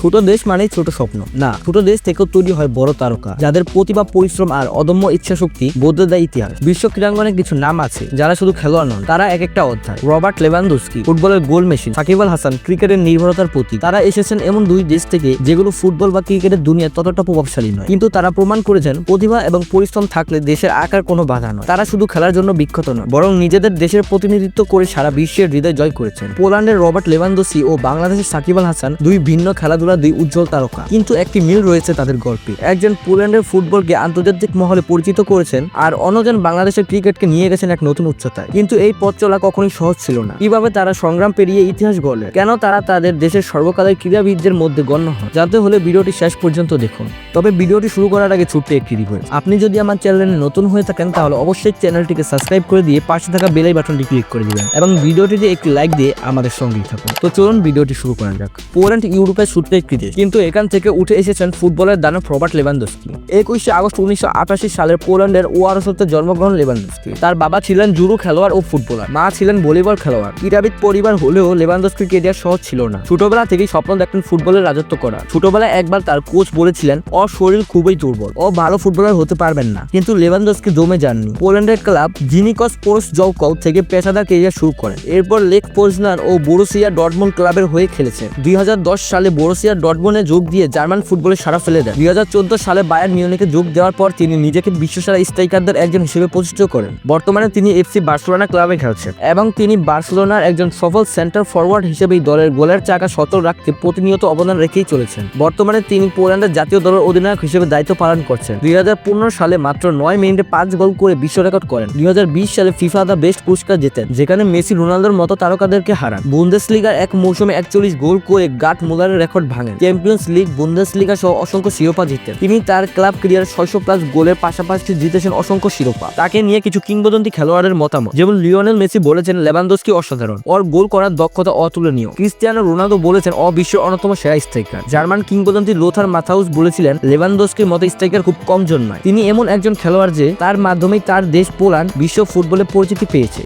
ছোট দেশ মানেই ছোট স্বপ্ন না, ছোট দেশ থেকেও তৈরি হয় বড় তারকা যাদের প্রতিভা, পরিশ্রম আর অদম্য ইচ্ছাশক্তি বদলে দেয় ইতিহাস। বিশ্ব ক্রীড়াঙ্গনে কিছু নাম আছে যারা শুধু খেলোয়াড় নন, তারা এক একটা অধ্যায়। রবার্ট লেভানডস্কি ফুটবলের গোল মেশিন, সাকিব আল হাসান ক্রিকেটের নির্ভরতার প্রতীক। তারা এসেছেন এমন দুই দেশ থেকে যেগুলো ফুটবল বা ক্রিকেটের দুনিয়া ততটা প্রভাবশালী নয়, কিন্তু তারা প্রমাণ করেছেন প্রতিভা এবং পরিশ্রম থাকলে দেশের আকার কোনো বাধা নয়। তারা শুধু খেলার জন্য বিখ্যাত নয়, বরং নিজেদের দেশের প্রতিনিধিত্ব করে সারা বিশ্বের হৃদয় জয় করেছেন। পোল্যান্ডের রবার্ট লেভানডস্কি ও বাংলাদেশের সাকিব আল হাসান দুই ভিন্ন খেলাধুলা, দুই উজ্জ্বল তারকা, কিন্তু একটি মিল রয়েছে তাদের গল্পে। একজন পোল্যান্ডের ফুটবলকে আন্তর্জাতিক মহলে পরিচিত করেছেন, আর অন্যজন বাংলাদেশের ক্রিকেটকে নিয়ে গেছেন এক নতুন উচ্চতায়। কিন্তু এই পথ চলা কখনোই সহজ ছিল না। কিভাবে তারা সংগ্রাম পেরিয়ে ইতিহাস গড়লেন, কেন তারা তাদের দেশের সর্বকালের ক্রীড়াবিদদের মধ্যে গণ্য হয়, জানতে হলে ভিডিওটি শেষ পর্যন্ত দেখুন। তবে ভিডিওটি শুরু করার আগে ছোট্ট একটি রিকোয়েস্ট, আপনি যদি আমার চ্যানেলে নতুন হয়ে থাকেন তাহলে অবশ্যই চ্যানেলটিকে সাবস্ক্রাইব করে দিয়ে পাশে থাকা বেল বাটনটি ক্লিক করে দিবেন এবং ভিডিওটিতে একটি লাইক দিয়ে আমাদের সঙ্গেই থাকুন। তো চলুন ভিডিওটি শুরু করা যাক। পোল্যান্ড ইউরোপের ছোট্ট একটি দেশ, কিন্তু এখান থেকে উঠে এসেছেন ফুটবলের দানব রবার্ট লেভানডস্কি। 21 আগস্ট 1988 সালের পোল্যান্ডের ওয়ারসতে জন্মগ্রহণ লেভানডস্কি। তার বাবা ছিলেন জুডো খেলোয়াড় ও ফুটবলার, মা ছিলেন ভলিবল খেলোয়াড়। ক্রীড়াবিদ পরিবার হলেও লেভানডস্কির ক্যারিয়ার সহজ ছিল না। ছোটবেলা থেকেই স্বপ্ন দেখতেন ফুটবলের রাজত্ব করা। ছোটবেলায় একবার তার কোচ বলেছিলেন ওর শরীর খুবই দুর্বল, ও ভালো ফুটবলার হতে পারবেন না, কিন্তু লেভানডস্কি দমে যাননি। পোল্যান্ডের ক্লাব জিনিকস পোরসজকও থেকে পেশাদার ক্যারিয়ার শুরু করেন। এরপর লেক পোজনান ও বরুসিয়া ডর্টমুন্ড ক্লাবের হয়ে খেলেছেন। 2010 সালে বরুসিয়া ডর্টমুন্ডে যোগ দিয়ে জার্মান ফুটবলে সারা ফেলে দেন। 2014 সালে বায়ার্ন মিউনিখে যোগ দেওয়ার পর তিনি নিজেকে বিশ্বসেরা স্ট্রাইকারদের একজন হিসেবে প্রতিষ্ঠিত করেন। বর্তমানে তিনি এফসি বার্সেলোনা ক্লাবে খেলছেন এবং তিনি বার্সেলোনার একজন সফল সেন্টার ফরওয়ার্ড হিসেবে দলের গোলের চাকা সচল রাখতে প্রতিনিয়ত অবদান রেখেই চলেছেন। বর্তমানে তিনি পোল্যান্ডের জাতীয় দলের অধিনায়ক হিসেবে দায়িত্ব পালন করছেন। 2015 সালে মাত্র 9 মিনিটে 5 গোল করে বিশ্ব রেকর্ড করেন। 2020 সালে ফিফা দ্য বেস্ট পুরস্কার জেতেন, যেখানে মেসি, রোনালদোর মতো তারকাদেরকে হারান। বুন্দেসলিগার এক মৌসুমে 41 গোল করে গাট মুলারের রেকর্ড ভাঙেন। চ্যাম্পিয়ন্স লিগ, বুন্দেসলিগা সহ অসংখ্য শিরোপা জিতেন। তিনি তার ক্লাব ক্যারিয়ার 600+ গোলের পাশাপাশি জিতেছেন অসংখ্য শিরোপা। তাকে নিয়ে কিছু কিংবদন্তি খেলোয়াড়ের মতামত, যেমন লিওনেল মেসি বলেছেন লেভানডস্কি অসাধারণ, ওর গোল করার দক্ষতা অতুলনীয়। ক্রিস্টিয়ানো রোনালদো বলেছেন ও বিশ্বের অন্যতম সেরা স্ট্রাইকার। জার্মান কিংবদন্তি লোথার মাথাউস বলেছিলেন লেভানডস্কির মতো স্ট্রাইকার খুব কম জন্মায়। তিনি এমন একজন খেলোয়াড় যে তার মাধ্যমেই তার দেশ পোল্যান্ড বিশ্ব ফুটবলে পরিচিতি পেয়েছে।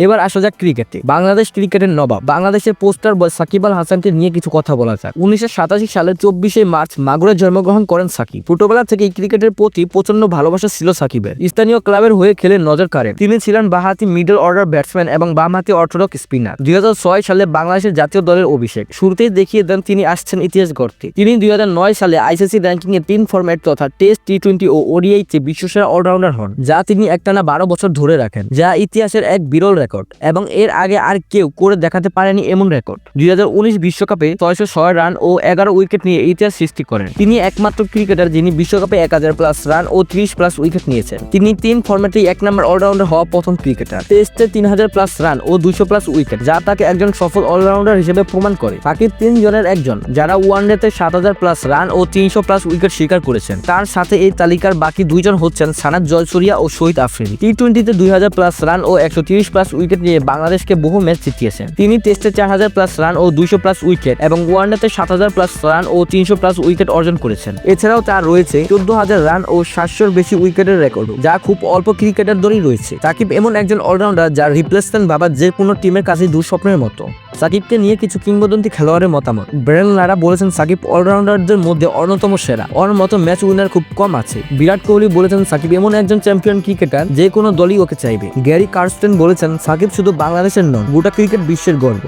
এবার আসা যাক ক্রিকেটে। বাংলাদেশ ক্রিকেটের নবাব, বাংলাদেশের পোস্টার বয় সাকিব আল হাসানকে নিয়ে কিছু কথা বলা যাক। 1987 সালের 24শে মার্চ মাগুরে জন্মগ্রহণ করেন সাকিব। ছোটবেলা থেকেই ক্রিকেটের প্রতি প্রচন্ড ভালোবাসা ছিল সাকিবের। স্থানীয় ক্লাবের হয়ে খেলে নজর কাড়েন। তিনি ছিলেন বাঁহাতি মিডল অর্ডার ব্যাটসম্যান এবং বামহাতি অর্থোডক্স স্পিনার। 2006 সালে বাংলাদেশের জাতীয় দলের অভিষেক শুরুতেই দেখিয়ে দেন তিনি আসছেন ইতিহাস গড়তে। তিনি 2009 সালে আইসিসি র্যাঙ্কিং এ 3 ফরম্যাট তথা টেস্ট, টি20 ও ওডিআইতে বিশ্বসেরা অলরাউন্ডার হন, যা তিনি একটানা 12 বছর ধরে রাখেন, যা ইতিহাসের এক বিরল রেকর্ড এবং এর আগে আর কেউ করে দেখাতে পারেনি এমন রেকর্ড। 2019 বিশ্বকাপে 606 রান ও 11 উইকেট নিয়ে ইতিহাস সৃষ্টি করেন। তিনি একমাত্র ক্রিকেটার যিনি বিশ্বকাপে 1000+ রান ও 30+ উইকেট নিয়েছেন। তিনি 3 ফরম্যাটেই 1 নম্বর অলরাউন্ডার হওয়া প্রথম ক্রিকেটার। টেস্টে 3000+ রান ও 200+ উইকেট, যা তাকে একজন সফল অলরাউন্ডার হিসেবে প্রমাণ করে। সাকিব 3 জনের একজন যারা ওয়ানডেতে 7000+ রান ও 300+ উইকেট শিকার করেছেন। তার সাথে এই তালিকার বাকি 2 জন হচ্ছেন সানাত জয়সুরিয়া ও শহীদ আফ্রিদি। টি20তে 2000+ রান ও 130+ উইকেট নিয়ে বাংলাদেশকে বহু ম্যাচ জিতিয়েছেন। তিনি টেস্টে 4000+ রান ও 200+ উইকেট এবং ওয়ানডেতে 7000+ রান ও 300+ উইকেট অর্জন করেছেন। এছাড়াও তার রয়েছে 14000 রান ও 700-র বেশি উইকেটের রেকর্ড, যা খুব অল্প ক্রিকেটারদেরই রয়েছে। সাকিব এমন একজন অলরাউন্ডার যার রিপ্লেসমেন্ট ভাবা যে কোনো টিমের কাছে দুঃস্বপ্নের মতো। সাকিবকে নিয়ে কিছু কিংবদন্তি খেলোয়াড়ের মতামত। ব্রেন লারা বলেছেন সাকিব অলরাউন্ডারদের মধ্যে অন্যতম সেরা, ওর মতো ম্যাচ উইনার খুব কম আছে। বিরাট কোহলি বলেছেন সাকিব এমন একজন চ্যাম্পিয়ন ক্রিকেটার যে কোনো দলই ওকে চাইবে। গ্যারি কার্স্টেন বলেছেন সাকিব শুধু বাংলাদেশের নন, গোটা ক্রিকেট বিশ্বের গর্ব।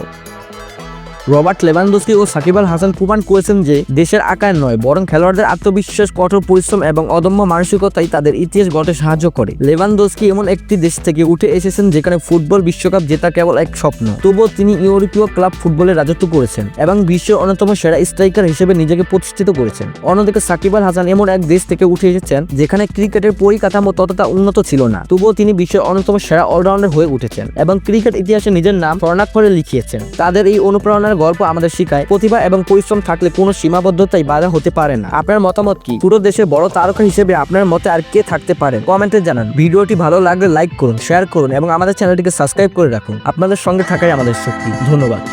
রবার্ট লেভানডস্কি ও সাকিব আল হাসান প্রমাণ করেছেন যে দেশের আকার নয়, বরং খেলোয়াড়দের আত্মবিশ্বাস, কঠোর পরিশ্রম এবং অদম্য মানসিকতাই তাদের ইতিহাস গড়তে সাহায্য করে। লেভানডস্কি এমন একটি দেশ থেকে উঠে এসেছেন যেখানে ফুটবল বিশ্বকাপ জেতা কেবল এক স্বপ্ন, তবুও তিনি ইউরোপীয় ক্লাব ফুটবলে রাজত্ব করেছেন এবং বিশ্বের অন্যতম সেরা স্ট্রাইকার হিসেবে নিজেকে প্রতিষ্ঠিত করেছেন। অন্যদিকে সাকিব আল হাসান এমন এক দেশ থেকে উঠে এসেছেন যেখানে ক্রিকেটের পরিকাঠামো ততটা উন্নত ছিল না, তবুও তিনি বিশ্বের অন্যতম সেরা অলরাউন্ডার হয়ে উঠেছেন এবং ক্রিকেট ইতিহাসে নিজের নাম স্বর্ণাক্ষরে লিখিয়েছেন। তাদের এই অনুপ্রেরণার গল্প আমাদের শিখায় প্রতিভা এবং পরিশ্রম থাকলে কোনো সীমাবদ্ধতাই বাধা হতে পারে না। আপনার মতামত কি? পুরো দেশের বড় তারকা হিসেবে আপনার মতে আর কে থাকতে পারে? কমেন্টে জানান। ভিডিওটি ভালো লাগলে লাইক করুন, শেয়ার করুন এবং আমাদের চ্যানেলটিকে সাবস্ক্রাইব করে রাখুন। আপনাদের সঙ্গে থাকাই আমাদের শক্তি। ধন্যবাদ।